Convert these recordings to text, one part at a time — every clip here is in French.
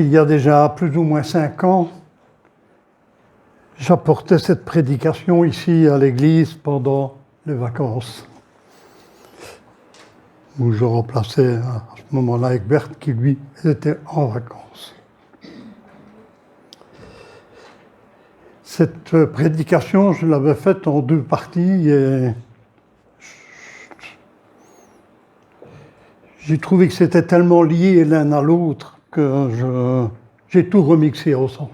il y a déjà plus ou moins 5 ans, j'apportais cette prédication ici à l'église pendant les vacances, où je remplaçais à ce moment-là Egbert qui, lui, était en vacances. Cette prédication, je l'avais faite en 2 parties et j'ai trouvé que c'était tellement lié l'un à l'autre que j'ai tout remixé ensemble.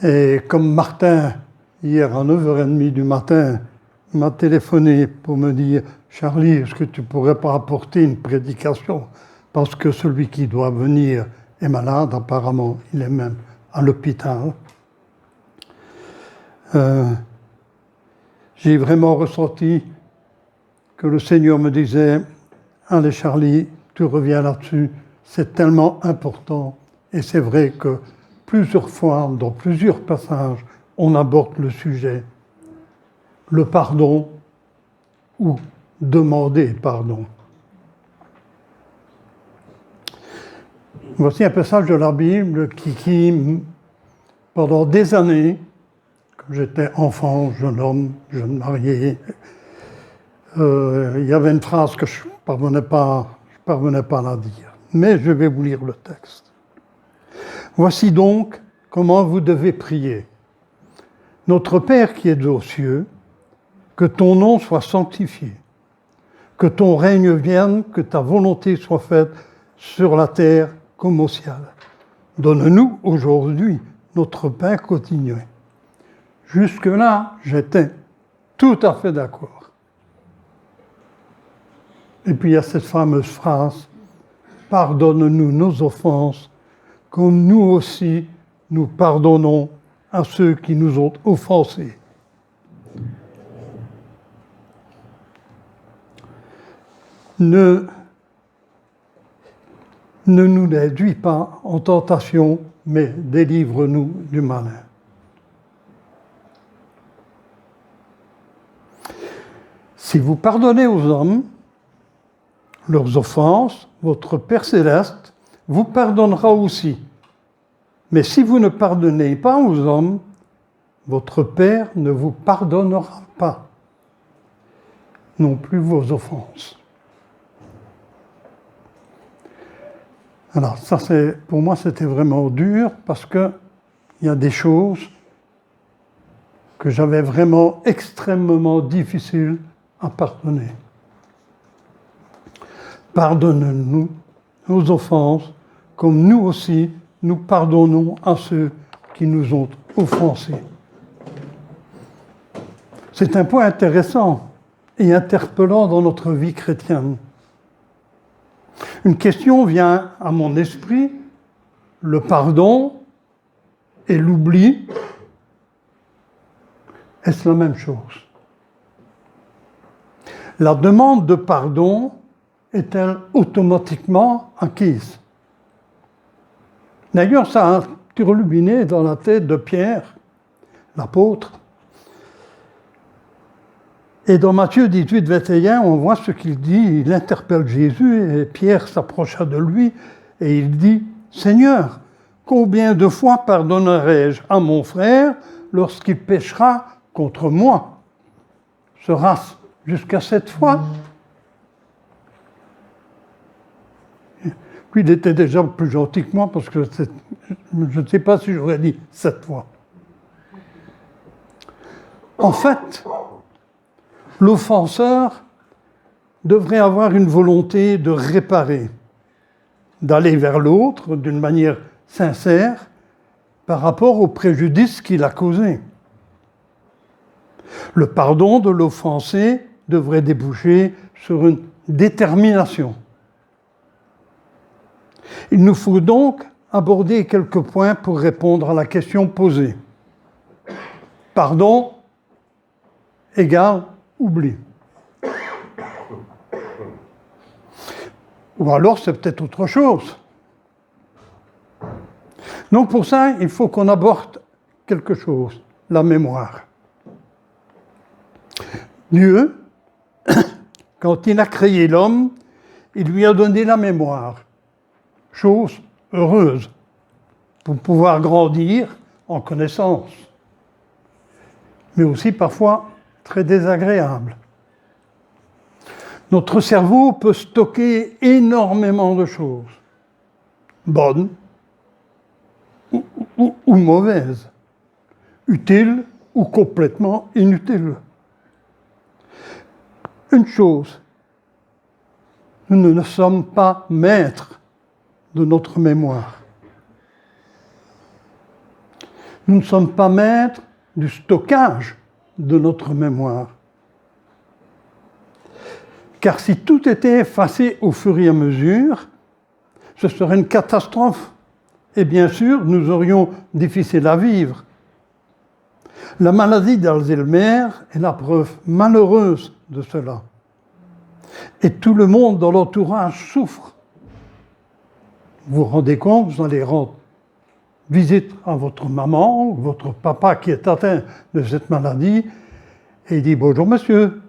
Et comme Martin, hier à 9h30 du matin, m'a téléphoné pour me dire « Charlie, est-ce que tu pourrais pas apporter une prédication ? Parce que celui qui doit venir est malade, apparemment, il est même à l'hôpital. » J'ai vraiment ressenti que le Seigneur me disait « Allez Charlie, tu reviens là-dessus, c'est tellement important. » Et c'est vrai que plusieurs fois, dans plusieurs passages, on aborde le sujet, le pardon ou demander pardon. Voici un passage de la Bible qui pendant des années, quand j'étais enfant, jeune homme, jeune marié, il y avait une phrase que je ne parvenais pas à la dire. Mais je vais vous lire le texte. Voici donc comment vous devez prier. Notre Père qui es aux cieux, que ton nom soit sanctifié, que ton règne vienne, que ta volonté soit faite sur la terre comme au ciel. Donne-nous aujourd'hui notre pain quotidien. Jusque-là, j'étais tout à fait d'accord. Et puis il y a cette fameuse phrase, « Pardonne-nous nos offenses, comme nous aussi nous pardonnons à ceux qui nous ont offensés. » Ne nous réduis pas en tentation, mais délivre-nous du malin. Si vous pardonnez aux hommes leurs offenses, votre Père céleste vous pardonnera aussi. Mais si vous ne pardonnez pas aux hommes, votre Père ne vous pardonnera pas non plus vos offenses. Alors ça, pour moi, c'était vraiment dur parce qu'il y a des choses que j'avais vraiment extrêmement difficiles à pardonner. Pardonne-nous nos offenses, comme nous aussi, nous pardonnons à ceux qui nous ont offensés. C'est un point intéressant et interpellant dans notre vie chrétienne. Une question vient à mon esprit, le pardon et l'oubli, est-ce la même chose? La demande de pardon est-elle automatiquement acquise? D'ailleurs, ça a turlupiné dans la tête de Pierre, l'apôtre. Et dans Matthieu 18, 21, on voit ce qu'il dit. Il interpelle Jésus et Pierre s'approcha de lui et il dit « Seigneur, combien de fois pardonnerai-je à mon frère lorsqu'il péchera contre moi? Sera-ce jusqu'à 7 fois ?» Puis il était déjà plus gentil que moi parce que je ne sais pas si j'aurais dit 7 fois. En fait, l'offenseur devrait avoir une volonté de réparer, d'aller vers l'autre d'une manière sincère par rapport au préjudice qu'il a causé. Le pardon de l'offensé devrait déboucher sur une détermination. Il nous faut donc aborder quelques points pour répondre à la question posée. Pardon égale oubli. Ou alors c'est peut-être autre chose. Donc pour ça, il faut qu'on aborde quelque chose, la mémoire. Dieu, quand il a créé l'homme, il lui a donné la mémoire. chose heureuse pour pouvoir grandir en connaissance, mais aussi parfois très désagréable. Notre cerveau peut stocker énormément de choses, bonnes ou mauvaises, utiles ou complètement inutiles. Une chose, nous ne sommes pas maîtres de notre mémoire. Nous ne sommes pas maîtres du stockage de notre mémoire. Car si tout était effacé au fur et à mesure, ce serait une catastrophe. Et bien sûr, nous aurions difficile à vivre. La maladie d'Alzheimer est la preuve malheureuse de cela. Et tout le monde dans l'entourage souffre. Vous vous rendez compte, vous allez rendre visite à votre maman ou votre papa qui est atteint de cette maladie et il dit « Bonjour monsieur ».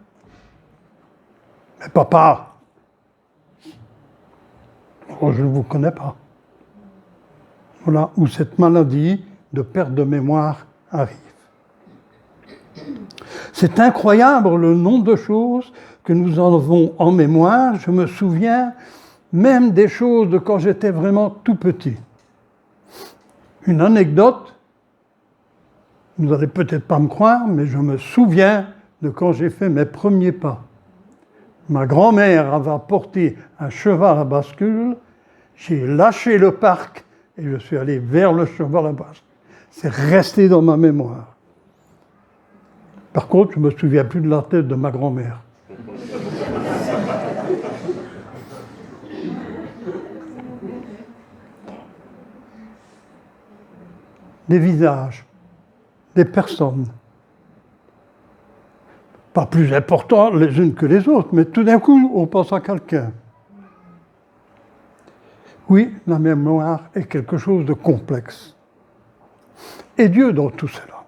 Mais papa, oh, je ne vous connais pas. Voilà où cette maladie de perte de mémoire arrive. C'est incroyable le nombre de choses que nous avons en mémoire. Je me souviens même des choses de quand j'étais vraiment tout petit. Une anecdote, vous n'allez peut-être pas me croire, mais je me souviens de quand j'ai fait mes premiers pas. Ma grand-mère avait apporté un cheval à bascule, j'ai lâché le parc et je suis allé vers le cheval à bascule. C'est resté dans ma mémoire. Par contre, je ne me souviens plus de la tête de ma grand-mère. Des visages, des personnes. Pas plus importantes les unes que les autres, mais tout d'un coup, on pense à quelqu'un. Oui, la mémoire est quelque chose de complexe. Et Dieu dans tout cela.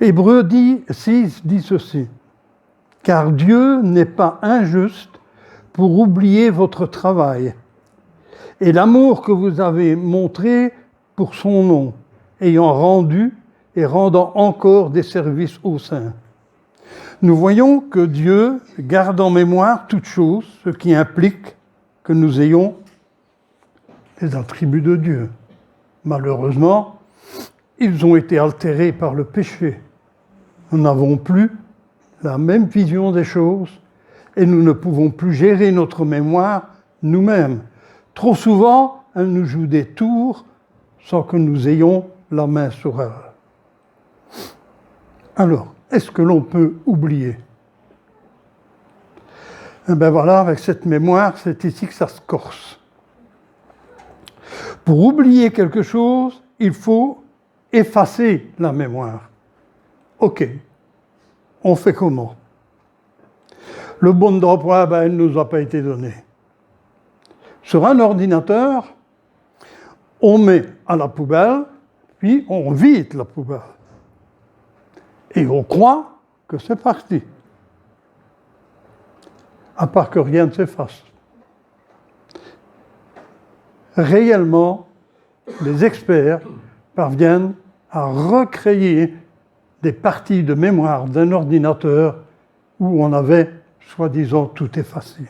Hébreux 6 dit ceci, « Car Dieu n'est pas injuste pour oublier votre travail et l'amour que vous avez montré pour son nom, ayant rendu et rendant encore des services aux saints. » Nous voyons que Dieu garde en mémoire toutes choses, ce qui implique que nous ayons les attributs de Dieu. Malheureusement, ils ont été altérés par le péché. Nous n'avons plus la même vision des choses et nous ne pouvons plus gérer notre mémoire nous-mêmes. Trop souvent, elle nous joue des tours sans que nous ayons la main sur elle. Alors, est-ce que l'on peut oublier? Eh bien voilà, avec cette mémoire, c'est ici que ça se corse. Pour oublier quelque chose, il faut effacer la mémoire. OK, on fait comment? Le bon d'emploi, il ne nous a pas été donné. Sur un ordinateur, on met à la poubelle, puis on vide la poubelle. Et on croit que c'est parti. À part que rien ne s'efface. Réellement, les experts parviennent à recréer des parties de mémoire d'un ordinateur où on avait, soi-disant, tout effacé.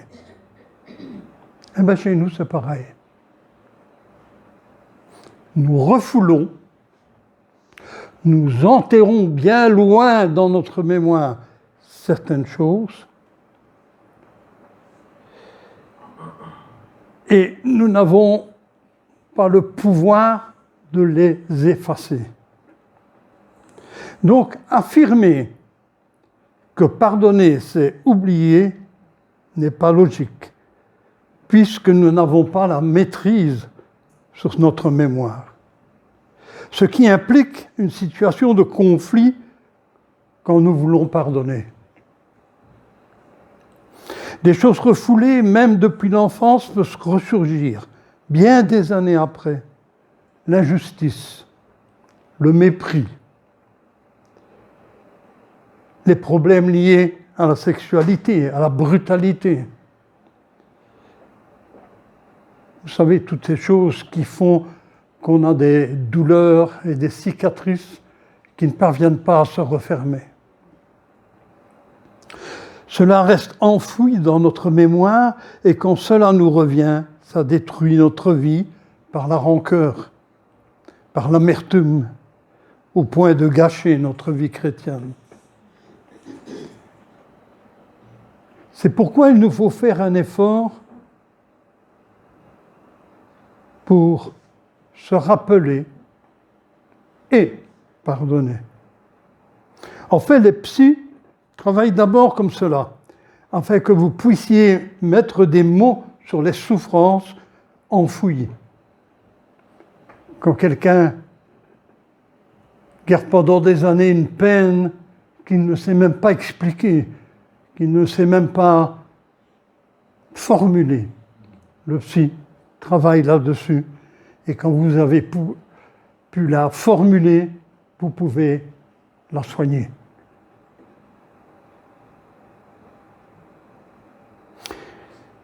Eh bien, chez nous, c'est pareil. Nous refoulons, nous enterrons bien loin dans notre mémoire certaines choses et nous n'avons pas le pouvoir de les effacer. Donc, affirmer que pardonner, c'est oublier, n'est pas logique, puisque nous n'avons pas la maîtrise sur notre mémoire. Ce qui implique une situation de conflit quand nous voulons pardonner. Des choses refoulées, même depuis l'enfance, peuvent ressurgir, bien des années après. L'injustice, le mépris, les problèmes liés à la sexualité, à la brutalité, Vous savez, toutes ces choses qui font qu'on a des douleurs et des cicatrices qui ne parviennent pas à se refermer. Cela reste enfoui dans notre mémoire et quand cela nous revient, ça détruit notre vie par la rancœur, par l'amertume, au point de gâcher notre vie chrétienne. C'est pourquoi il nous faut faire un effort pour se rappeler et pardonner. En fait, les psys travaillent d'abord comme cela, afin que vous puissiez mettre des mots sur les souffrances enfouies. Quand quelqu'un garde pendant des années une peine qu'il ne sait même pas expliquer, qu'il ne sait même pas formuler, le psy travaille là-dessus. Et quand vous avez pu la formuler, vous pouvez la soigner.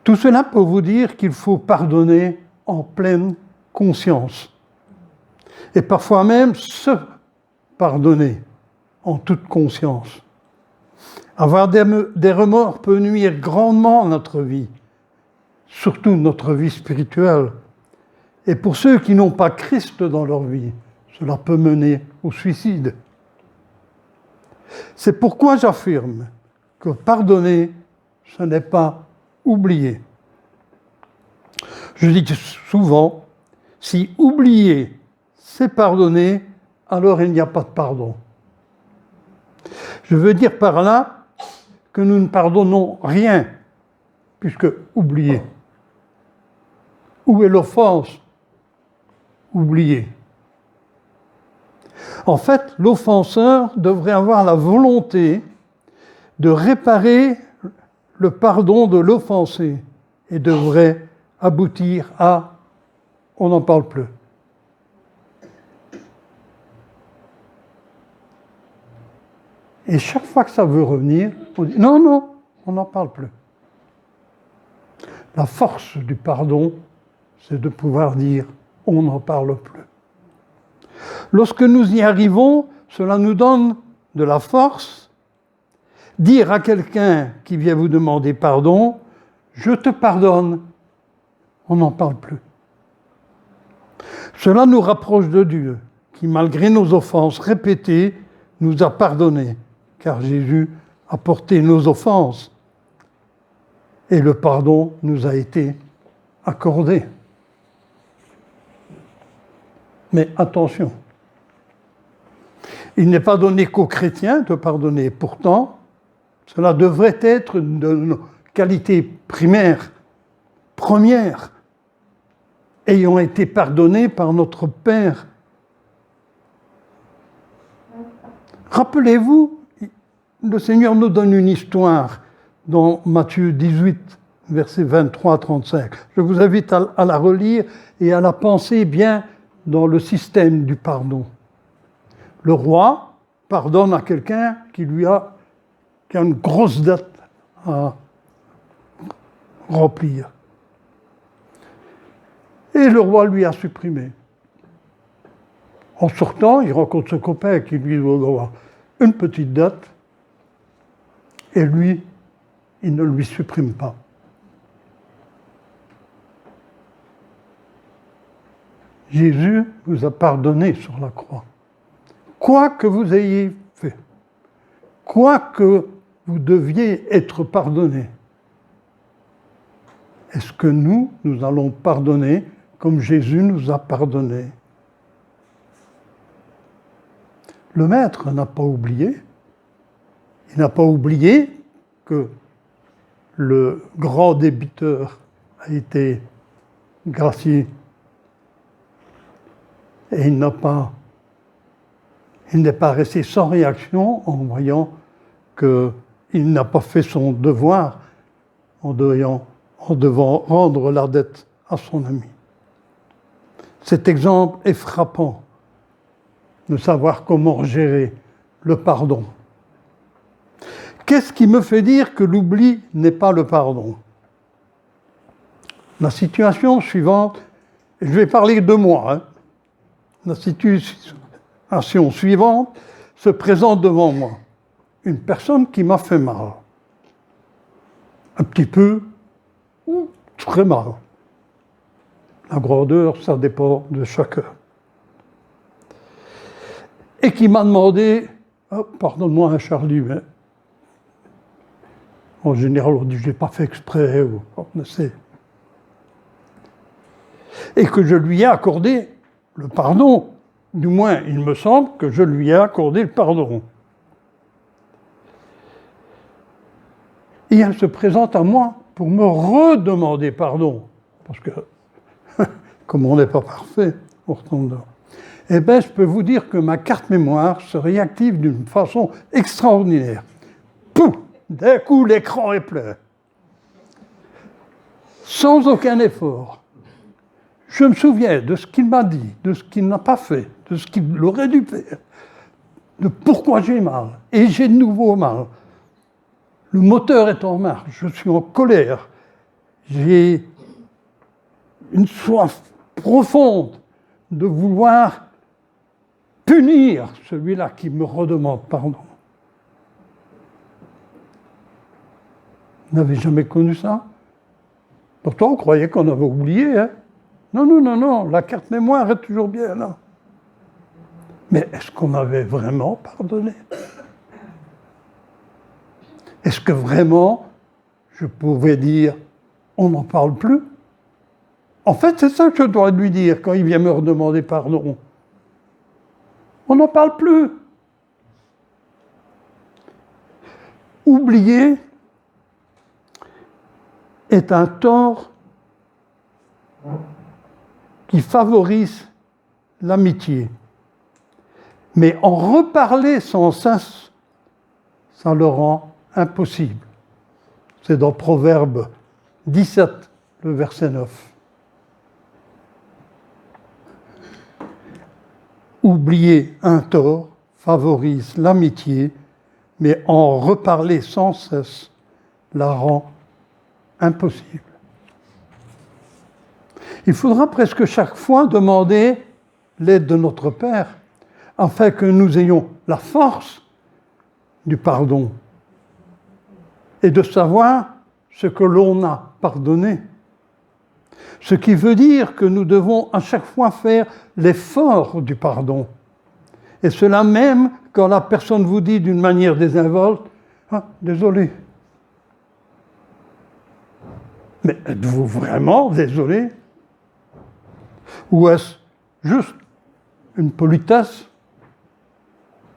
Tout cela pour vous dire qu'il faut pardonner en pleine conscience. Et parfois même se pardonner en toute conscience. Avoir des remords peut nuire grandement à notre vie, surtout notre vie spirituelle. Et pour ceux qui n'ont pas Christ dans leur vie, cela peut mener au suicide. C'est pourquoi j'affirme que pardonner, ce n'est pas oublier. Je dis souvent, si oublier, c'est pardonner, alors il n'y a pas de pardon. Je veux dire par là que nous ne pardonnons rien, puisque oublier. Où est l'offense? Oublier. En fait, l'offenseur devrait avoir la volonté de réparer le pardon de l'offensé et devrait aboutir à « on n'en parle plus ». Et chaque fois que ça veut revenir, on dit « non, non, on n'en parle plus ». La force du pardon, c'est de pouvoir dire « on n'en parle plus ». Lorsque nous y arrivons, cela nous donne de la force. Dire à quelqu'un qui vient vous demander pardon, je te pardonne, on n'en parle plus. Cela nous rapproche de Dieu, qui malgré nos offenses répétées, nous a pardonné, car Jésus a porté nos offenses et le pardon nous a été accordé. Mais attention, il n'est pas donné qu'aux chrétiens de pardonner. Pourtant, cela devrait être de nos qualités primaires, premières, ayant été pardonnés par notre Père. Rappelez-vous, le Seigneur nous donne une histoire dans Matthieu 18, versets 23 à 35. Je vous invite à la relire et à la penser bien dans le système du pardon. Le roi pardonne à quelqu'un qui a une grosse dette à remplir. Et le roi lui a supprimé. En sortant, il rencontre son copain qui lui doit une petite dette, et lui, il ne lui supprime pas. Jésus vous a pardonné sur la croix. Quoi que vous ayez fait, quoi que vous deviez être pardonné, est-ce que nous allons pardonner comme Jésus nous a pardonné? Le Maître n'a pas oublié. Il n'a pas oublié que le grand débiteur a été gracié. Et il n'est pas resté sans réaction en voyant qu'il n'a pas fait son devoir en devant rendre la dette à son ami. Cet exemple est frappant de savoir comment gérer le pardon. Qu'est-ce qui me fait dire que l'oubli n'est pas le pardon? La situation suivante, je vais parler de moi, hein. La situation suivante se présente devant moi. Une personne qui m'a fait mal. Un petit peu ou très mal. La grandeur, ça dépend de chacun. Et qui m'a demandé, oh, pardonne-moi, hein, Charlie, mais en général, on dit je n'ai pas fait exprès, ou on sait. Et que je lui ai accordé le pardon. Du moins, il me semble que je lui ai accordé le pardon. Et elle se présente à moi pour me redemander pardon. Parce que, comme on n'est pas parfait, on retombe dedans. Eh bien, je peux vous dire que ma carte mémoire se réactive d'une façon extraordinaire. Pouf! D'un coup, l'écran est plein. Sans aucun effort. Je me souviens de ce qu'il m'a dit, de ce qu'il n'a pas fait, de ce qu'il aurait dû faire, de pourquoi j'ai mal. Et j'ai de nouveau mal. Le moteur est en marche, je suis en colère. J'ai une soif profonde de vouloir punir celui-là qui me redemande pardon. Vous n'avez jamais connu ça? Pourtant, on croyait qu'on avait oublié. Hein? Non, la carte mémoire est toujours bien là. Mais est-ce qu'on avait vraiment pardonné? Est-ce que vraiment, je pouvais dire, on n'en parle plus? En fait, c'est ça que je dois lui dire quand il vient me redemander pardon. On n'en parle plus. Oublier est un tort qui favorise l'amitié. Mais en reparler sans cesse, ça le rend impossible. C'est dans Proverbe 17, le verset 9. Oublier un tort favorise l'amitié, mais en reparler sans cesse la rend impossible. Il faudra presque chaque fois demander l'aide de notre Père, afin que nous ayons la force du pardon et de savoir ce que l'on a pardonné. Ce qui veut dire que nous devons à chaque fois faire l'effort du pardon. Et cela même quand la personne vous dit d'une manière désinvolte, « Ah, désolé ». Mais êtes-vous vraiment désolé? Ou est-ce juste une politesse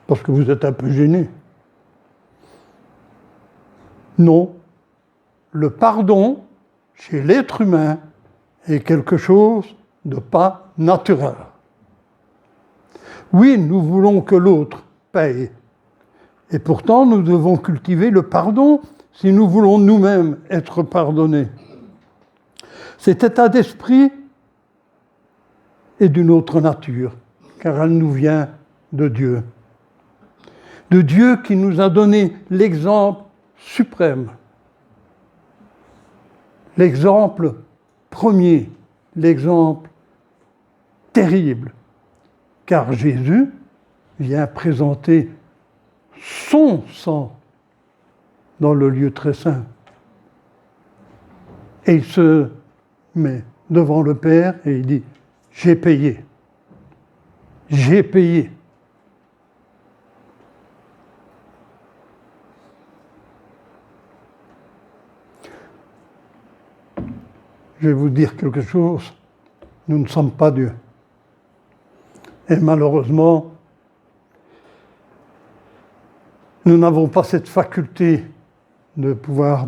parce que vous êtes un peu gêné? Non. Le pardon, chez l'être humain, est quelque chose de pas naturel. Oui, nous voulons que l'autre paye. Et pourtant, nous devons cultiver le pardon si nous voulons nous-mêmes être pardonnés. Cet état d'esprit est d'une autre nature, car elle nous vient de Dieu. De Dieu qui nous a donné l'exemple suprême, l'exemple premier, l'exemple terrible, car Jésus vient présenter son sang dans le lieu très saint. Et il se met devant le Père et il dit, j'ai payé. J'ai payé. Je vais vous dire quelque chose, nous ne sommes pas Dieu. Et malheureusement, nous n'avons pas cette faculté de pouvoir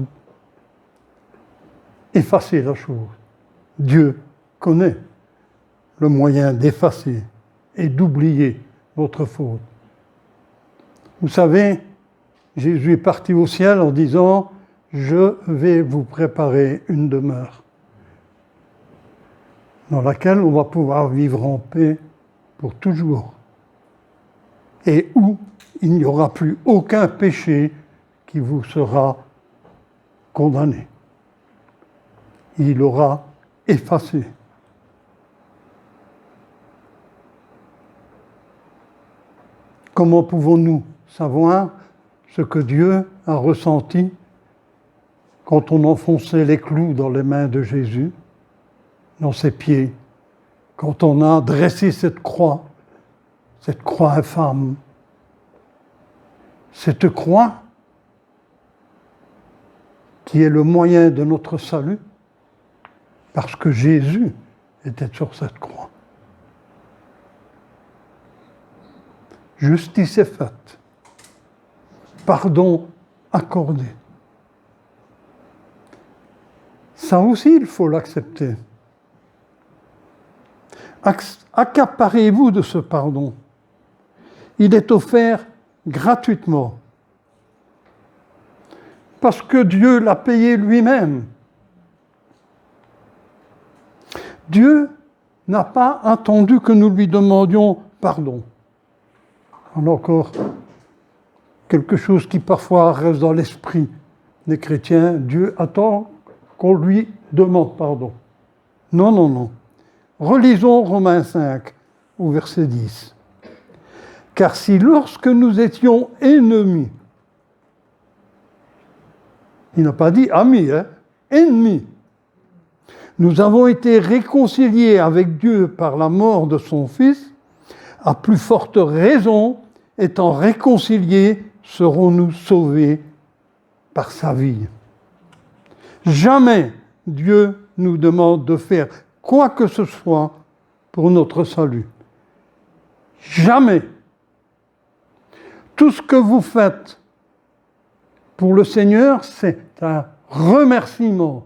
effacer la chose. Dieu connaît le moyen d'effacer et d'oublier votre faute. Vous savez, Jésus est parti au ciel en disant « Je vais vous préparer une demeure dans laquelle on va pouvoir vivre en paix pour toujours et où il n'y aura plus aucun péché qui vous sera condamné. Il aura effacé. Comment pouvons-nous savoir ce que Dieu a ressenti quand on enfonçait les clous dans les mains de Jésus, dans ses pieds, quand on a dressé cette croix infâme, cette croix qui est le moyen de notre salut, parce que Jésus était sur cette croix. Justice est faite, pardon accordé. Ça aussi, il faut l'accepter. Accaparez-vous de ce pardon. Il est offert gratuitement. Parce que Dieu l'a payé lui-même. Dieu n'a pas attendu que nous lui demandions pardon. On a encore quelque chose qui parfois reste dans l'esprit des chrétiens. Dieu attend qu'on lui demande pardon. Non, non, non. Relisons Romains 5 au verset 10. Car si lorsque nous étions ennemis, il n'a pas dit amis, ennemis, nous avons été réconciliés avec Dieu par la mort de son Fils, à plus forte raison, étant réconciliés, serons-nous sauvés par sa vie. Jamais Dieu nous demande de faire quoi que ce soit pour notre salut. Jamais. Tout ce que vous faites pour le Seigneur, c'est un remerciement.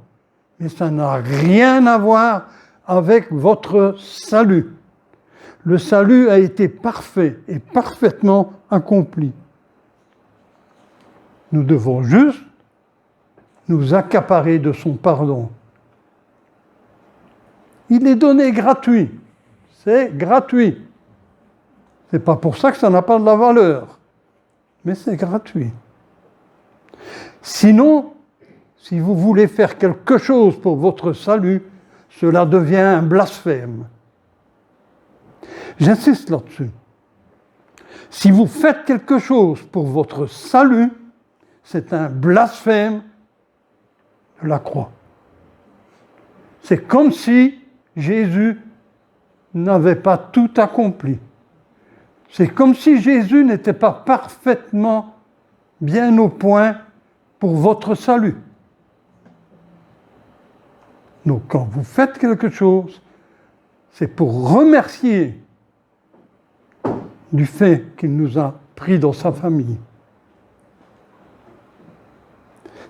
Mais ça n'a rien à voir avec votre salut. Le salut a été parfait et parfaitement accompli. Nous devons juste nous accaparer de son pardon. Il est donné gratuit. C'est gratuit. C'est pas pour ça que ça n'a pas de la valeur. Mais c'est gratuit. Sinon, si vous voulez faire quelque chose pour votre salut, cela devient un blasphème. J'insiste là-dessus. Si vous faites quelque chose pour votre salut, c'est un blasphème de la croix. C'est comme si Jésus n'avait pas tout accompli. C'est comme si Jésus n'était pas parfaitement bien au point pour votre salut. Donc quand vous faites quelque chose, c'est pour remercier du fait qu'il nous a pris dans sa famille.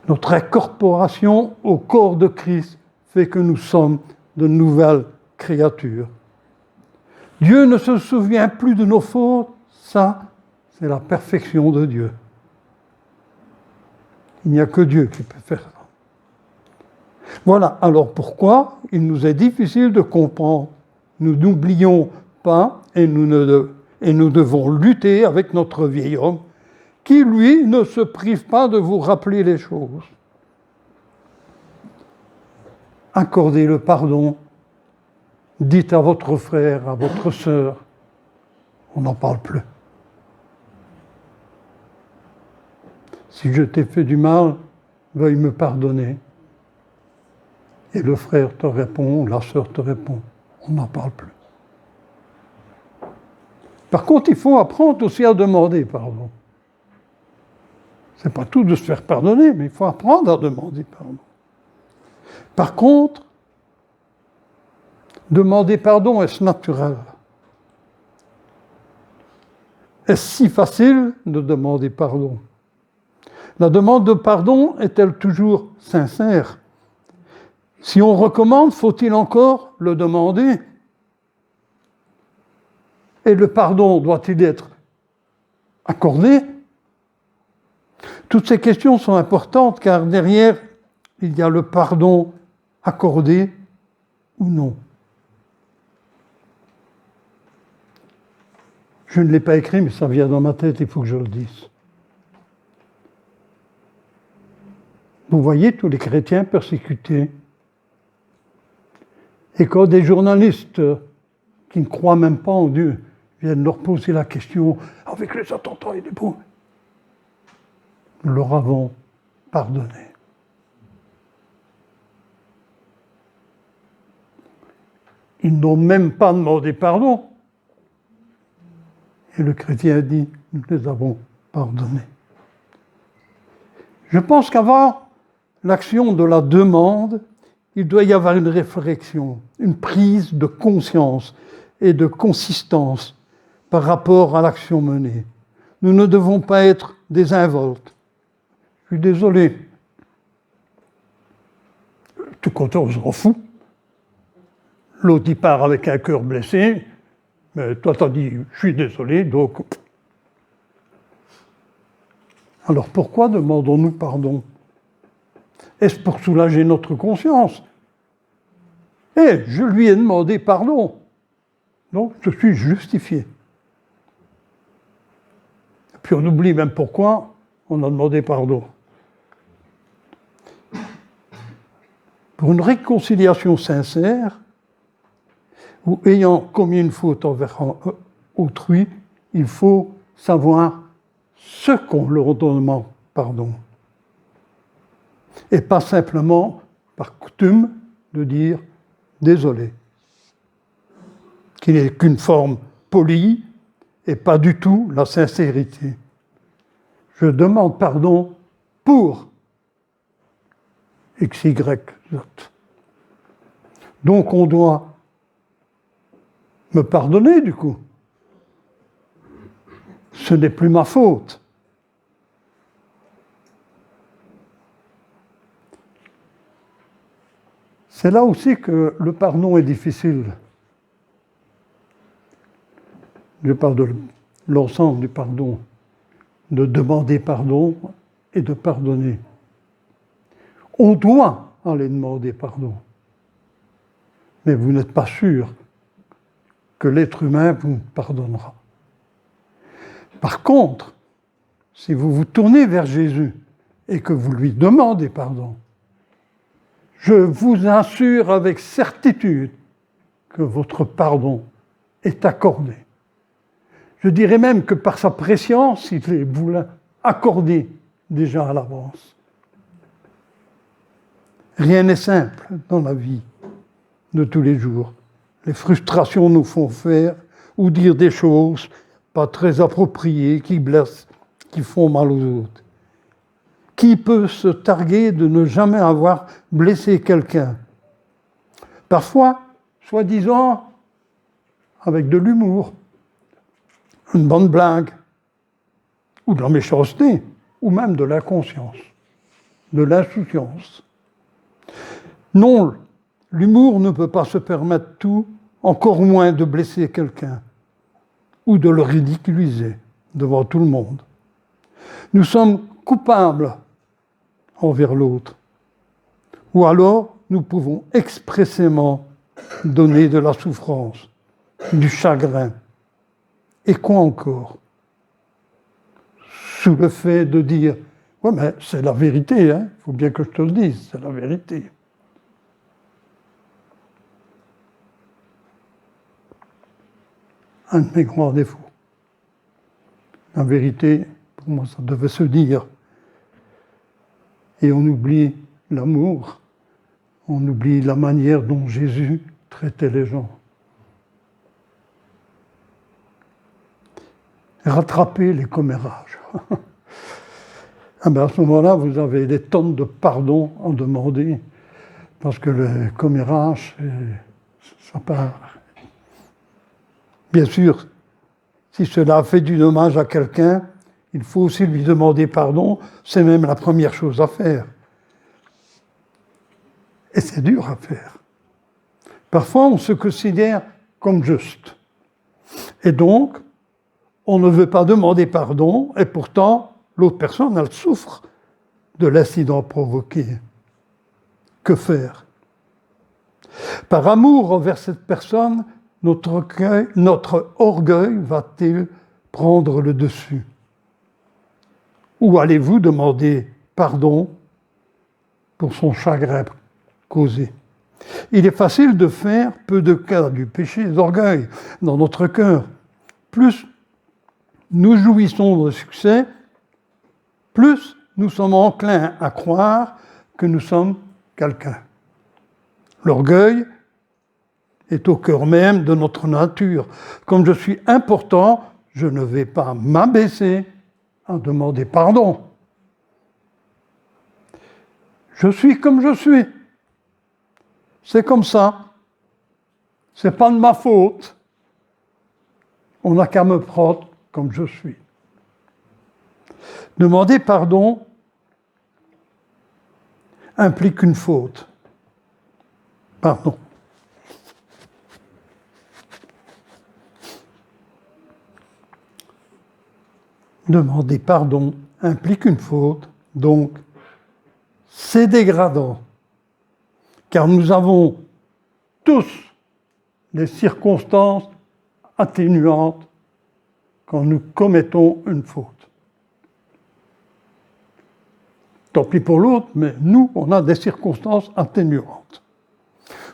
Notre incorporation au corps de Christ fait que nous sommes de nouvelles créatures. Dieu ne se souvient plus de nos fautes, ça, c'est la perfection de Dieu. Il n'y a que Dieu qui peut faire ça. Voilà, alors pourquoi il nous est difficile de comprendre. Nous n'oublions pas et nous devons lutter avec notre vieil homme qui, lui, ne se prive pas de vous rappeler les choses. Accordez le pardon. Dites à votre frère, à votre sœur, on n'en parle plus. Si je t'ai fait du mal, veuille me pardonner. Et le frère te répond, la sœur te répond, on n'en parle plus. Par contre, il faut apprendre aussi à demander pardon. C'est pas tout de se faire pardonner, mais il faut apprendre à demander pardon. Par contre, demander pardon, est-ce naturel? Est-ce si facile de demander pardon? La demande de pardon est-elle toujours sincère? Si on recommande, faut-il encore le demander? Et le pardon doit-il être accordé? Toutes ces questions sont importantes car derrière, il y a le pardon accordé ou non. Je ne l'ai pas écrit, mais ça vient dans ma tête, il faut que je le dise. Vous voyez tous les chrétiens persécutés. Et quand des journalistes qui ne croient même pas en Dieu viennent leur poser la question, avec les attentats et les bombes, nous leur avons pardonné. Ils n'ont même pas demandé pardon. Et le chrétien dit, nous les avons pardonnés. Je pense qu'avant l'action de la demande, il doit y avoir une réflexion, une prise de conscience et de consistance par rapport à l'action menée. Nous ne devons pas être désinvoltes. Je suis désolé. Tout content, on s'en fout. L'autre, il part avec un cœur blessé. Mais toi, t'as dit, je suis désolé, donc... Alors pourquoi demandons-nous pardon? Est-ce pour soulager notre conscience? Eh, je lui ai demandé pardon. Donc, je suis justifié. Et puis on oublie même pourquoi on a demandé pardon. Pour une réconciliation sincère, ou ayant commis une faute envers autrui, il faut savoir ce qu'on leur demande pardon. Et pas simplement, par coutume, de dire « désolé », qui n'est qu'une forme polie et pas du tout la sincérité. Je demande pardon pour X, Y, Z. Donc on doit me pardonner du coup. Ce n'est plus ma faute. C'est là aussi que le pardon est difficile. Je parle de l'ensemble du pardon, de demander pardon et de pardonner. On doit aller demander pardon, mais vous n'êtes pas sûr que l'être humain vous pardonnera. Par contre, si vous vous tournez vers Jésus et que vous lui demandez pardon, je vous assure avec certitude que votre pardon est accordé. Je dirais même que par sa préscience, il vous l'a accordé déjà à l'avance. Rien n'est simple dans la vie de tous les jours. Les frustrations nous font faire ou dire des choses pas très appropriées, qui blessent, qui font mal aux autres. Qui peut se targuer de ne jamais avoir blessé quelqu'un? Parfois, soi-disant, avec de l'humour, une bonne blague, ou de la méchanceté, ou même de l'inconscience, de l'insouciance. Non, l'humour ne peut pas se permettre tout, encore moins de blesser quelqu'un, ou de le ridiculiser devant tout le monde. Nous sommes coupables envers l'autre. Ou alors, nous pouvons expressément donner de la souffrance, du chagrin. Et quoi encore? Sous le fait de dire « Ouais, mais c'est la vérité, hein, il faut bien que je te le dise, c'est la vérité. » Un de mes grands défauts. La vérité, pour moi, ça devait se dire. Et on oublie l'amour, on oublie la manière dont Jésus traitait les gens. Rattraper les commérages. Ah ben à ce moment-là, vous avez des tonnes de pardon à demander, parce que le commérage, ça part. Bien sûr, si cela a fait du dommage à quelqu'un, il faut aussi lui demander pardon, c'est même la première chose à faire. Et c'est dur à faire. Parfois, on se considère comme juste. Et donc, on ne veut pas demander pardon, et pourtant, l'autre personne, elle souffre de l'incident provoqué. Que faire? Par amour envers cette personne, notre orgueil va-t-il prendre le dessus? Ou allez-vous demander pardon pour son chagrin causé? Il est facile de faire peu de cas du péché d'orgueil dans notre cœur. Plus nous jouissons de succès, plus nous sommes enclins à croire que nous sommes quelqu'un. L'orgueil est au cœur même de notre nature. Comme je suis important, je ne vais pas m'abaisser à demander pardon. Je suis comme je suis. C'est comme ça. C'est pas de ma faute. On n'a qu'à me prendre comme je suis. Demander pardon implique une faute. Pardon. Demander pardon implique une faute, donc c'est dégradant, car nous avons tous des circonstances atténuantes quand nous commettons une faute. Tant pis pour l'autre, mais nous, on a des circonstances atténuantes.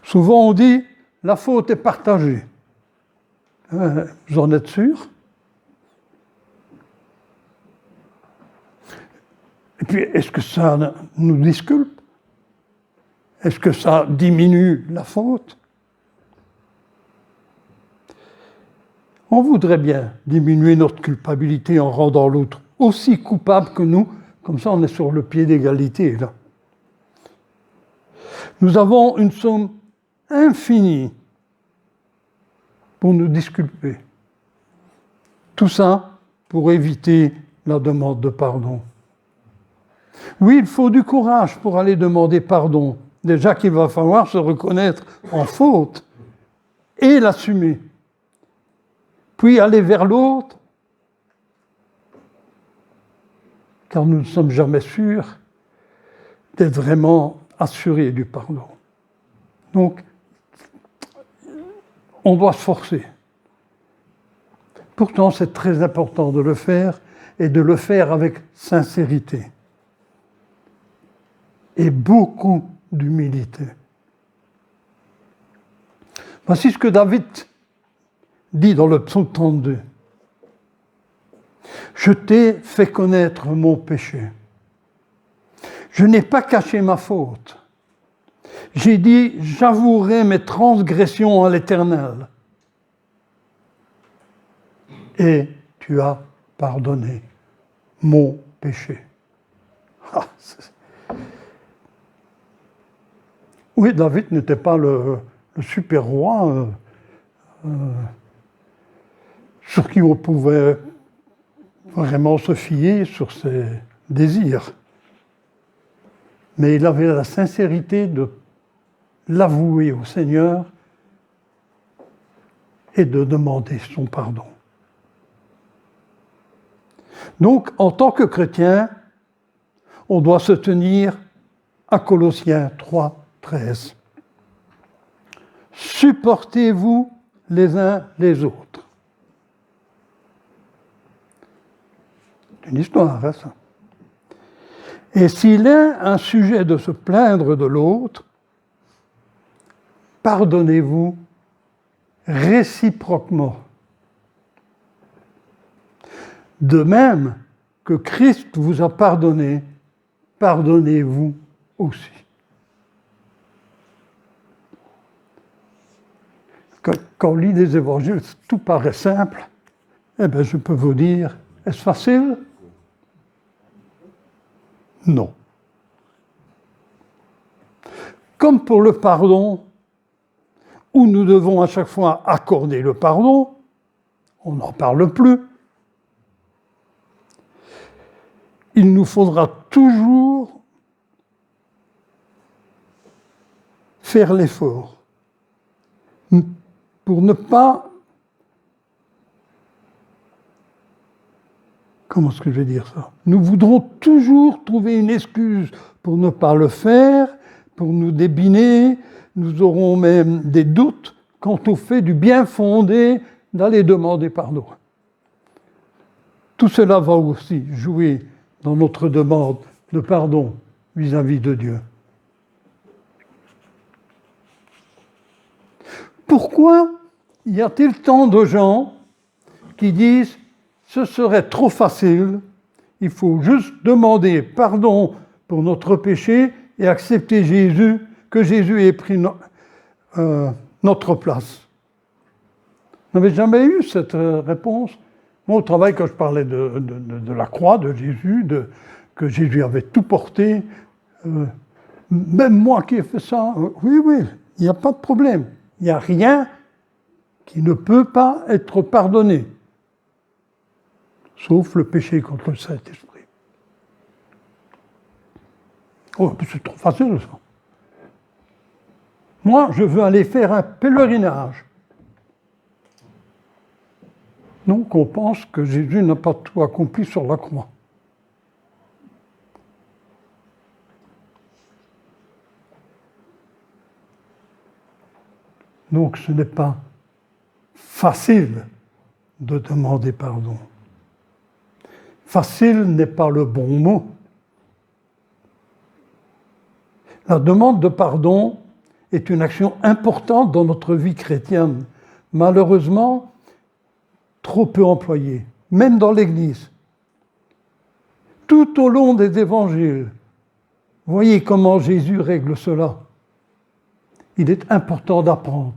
Souvent, on dit, la faute est partagée. Vous en êtes sûr? Et puis, est-ce que ça nous disculpe? Est-ce que ça diminue la faute? On voudrait bien diminuer notre culpabilité en rendant l'autre aussi coupable que nous, comme ça on est sur le pied d'égalité, là. Nous avons une somme infinie pour nous disculper. Tout ça pour éviter la demande de pardon. Oui, il faut du courage pour aller demander pardon. Déjà qu'il va falloir se reconnaître en faute et l'assumer. Puis aller vers l'autre, car nous ne sommes jamais sûrs d'être vraiment assurés du pardon. Donc, on doit se forcer. Pourtant, c'est très important de le faire et de le faire avec sincérité et beaucoup d'humilité. Voici ce que David dit dans le psaume 32. « Je t'ai fait connaître mon péché. Je n'ai pas caché ma faute. J'ai dit, j'avouerai mes transgressions à l'Éternel. Et tu as pardonné mon péché. » Oui, David n'était pas le super roi sur qui on pouvait vraiment se fier sur ses désirs. Mais il avait la sincérité de l'avouer au Seigneur et de demander son pardon. Donc, en tant que chrétien, on doit se tenir à Colossiens 3, 13. Supportez-vous les uns les autres. C'est une histoire, hein, ça. Et s'il est un sujet de se plaindre de l'autre, pardonnez-vous réciproquement. De même que Christ vous a pardonné, pardonnez-vous aussi. Quand on lit des évangiles, tout paraît simple. Eh bien, je peux vous dire, est-ce facile? Non. Comme pour le pardon, où nous devons à chaque fois accorder le pardon, on n'en parle plus. Il nous faudra toujours faire l'effort pour ne pas... Comment est-ce que je vais dire ça? Nous voudrons toujours trouver une excuse pour ne pas le faire, pour nous débiner. Nous aurons même des doutes quant au fait du bien fondé d'aller demander pardon. Tout cela va aussi jouer dans notre demande de pardon vis-à-vis de Dieu. Pourquoi y a-t-il tant de gens qui disent « ce serait trop facile, il faut juste demander pardon pour notre péché et accepter Jésus, que Jésus ait pris notre place ». Vous n'avez jamais eu cette réponse? Moi, au travail, quand je parlais de la croix de Jésus, que Jésus avait tout porté, même moi qui ai fait ça, oui, il n'y a pas de problème. Il n'y a rien qui ne peut pas être pardonné, sauf le péché contre le Saint-Esprit. Oh, c'est trop facile, ça. Moi, je veux aller faire un pèlerinage. Donc, on pense que Jésus n'a pas tout accompli sur la croix. Donc, ce n'est pas facile de demander pardon. Facile n'est pas le bon mot. La demande de pardon est une action importante dans notre vie chrétienne. Malheureusement, trop peu employée, même dans l'Église. Tout au long des évangiles, voyez comment Jésus règle cela. Il est important d'apprendre.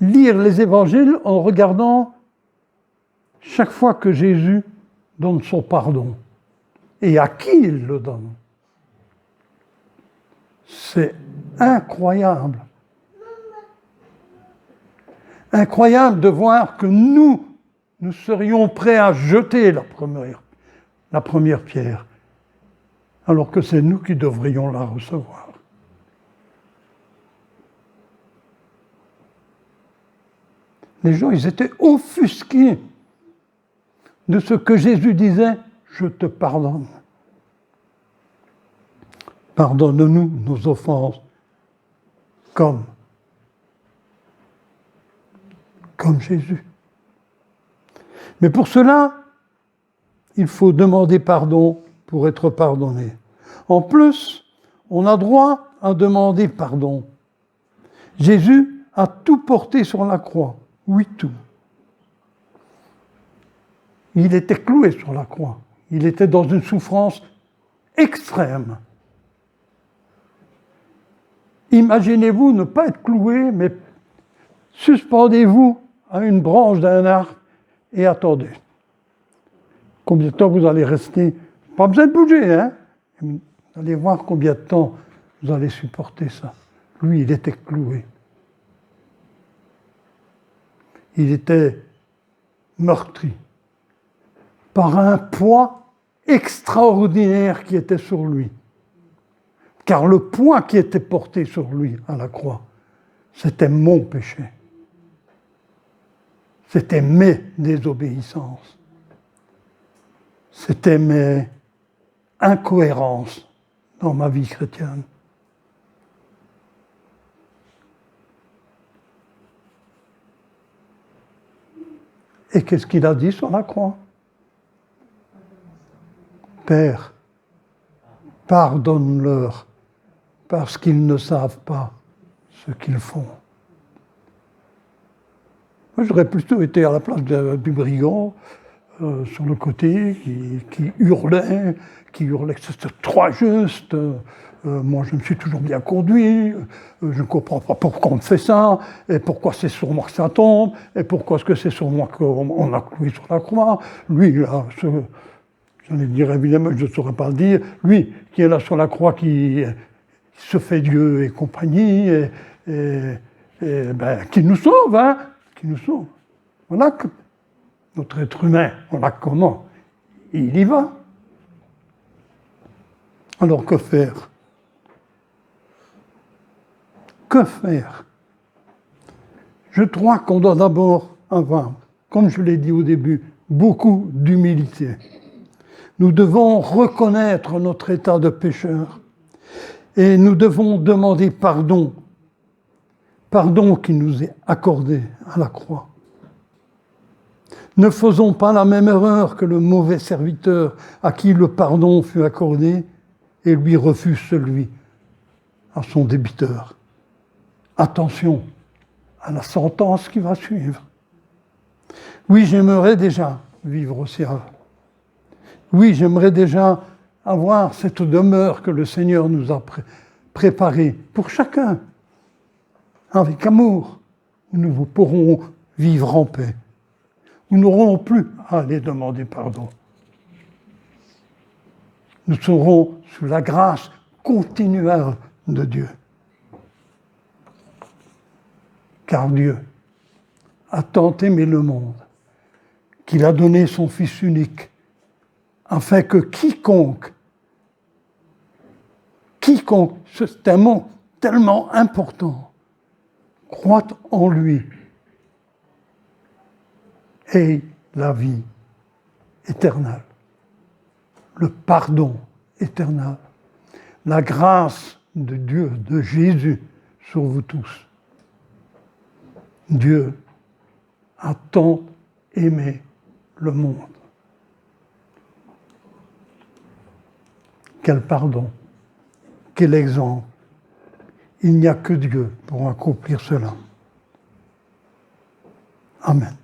Lire les évangiles en regardant chaque fois que Jésus donne son pardon et à qui il le donne. C'est incroyable. Incroyable de voir que nous serions prêts à jeter la première pierre, alors que c'est nous qui devrions la recevoir. Les gens, ils étaient offusqués de ce que Jésus disait, « Je te pardonne ». Pardonne-nous nos offenses comme Jésus. Mais pour cela, il faut demander pardon pour être pardonné. En plus, on a droit à demander pardon. Jésus a tout porté sur la croix. Oui, tout. Il était cloué sur la croix. Il était dans une souffrance extrême. Imaginez-vous ne pas être cloué, mais suspendez-vous à une branche d'un arbre et attendez. Combien de temps vous allez rester? Pas besoin de bouger, hein? Vous allez voir combien de temps vous allez supporter ça. Lui, il était cloué. Il était meurtri par un poids extraordinaire qui était sur lui. Car le poids qui était porté sur lui à la croix, c'était mon péché. C'était mes désobéissances. C'était mes incohérences dans ma vie chrétienne. Et qu'est-ce qu'il a dit sur la croix? Père, pardonne-leur, parce qu'ils ne savent pas ce qu'ils font. Moi, j'aurais plutôt été à la place du brigand, sur le côté, qui hurlait, que c'était trop injuste. Moi, je me suis toujours bien conduit, je ne comprends pas pourquoi on me fait ça, et pourquoi c'est sur moi que ça tombe, et pourquoi est-ce que c'est sur moi qu'on a cloué sur la croix. Lui, là, j'en ai dire évidemment, je ne saurais pas le dire, lui qui est là sur la croix, qui se fait Dieu et compagnie, qui nous sauve, hein, qui nous sauve. Voilà que notre être humain, voilà comment il y va. Alors que faire? Que faire? Je crois qu'on doit d'abord avoir, comme je l'ai dit au début, beaucoup d'humilité. Nous devons reconnaître notre état de pécheur et nous devons demander pardon. Pardon qui nous est accordé à la croix. Ne faisons pas la même erreur que le mauvais serviteur à qui le pardon fut accordé et lui refuse celui à son débiteur. Attention, à la sentence qui va suivre. Oui, j'aimerais déjà vivre au ciel. Oui, j'aimerais déjà avoir cette demeure que le Seigneur nous a préparée pour chacun, avec amour, où nous pourrons vivre en paix, où nous n'aurons plus à aller demander pardon. Nous serons sous la grâce continuelle de Dieu. Car Dieu a tant aimé le monde qu'il a donné son Fils unique, afin que quiconque, c'est un mot tellement important, croit en lui, ait la vie éternelle, le pardon éternel, la grâce de Dieu, de Jésus sur vous tous. Dieu a tant aimé le monde. Quel pardon, quel exemple. Il n'y a que Dieu pour accomplir cela. Amen.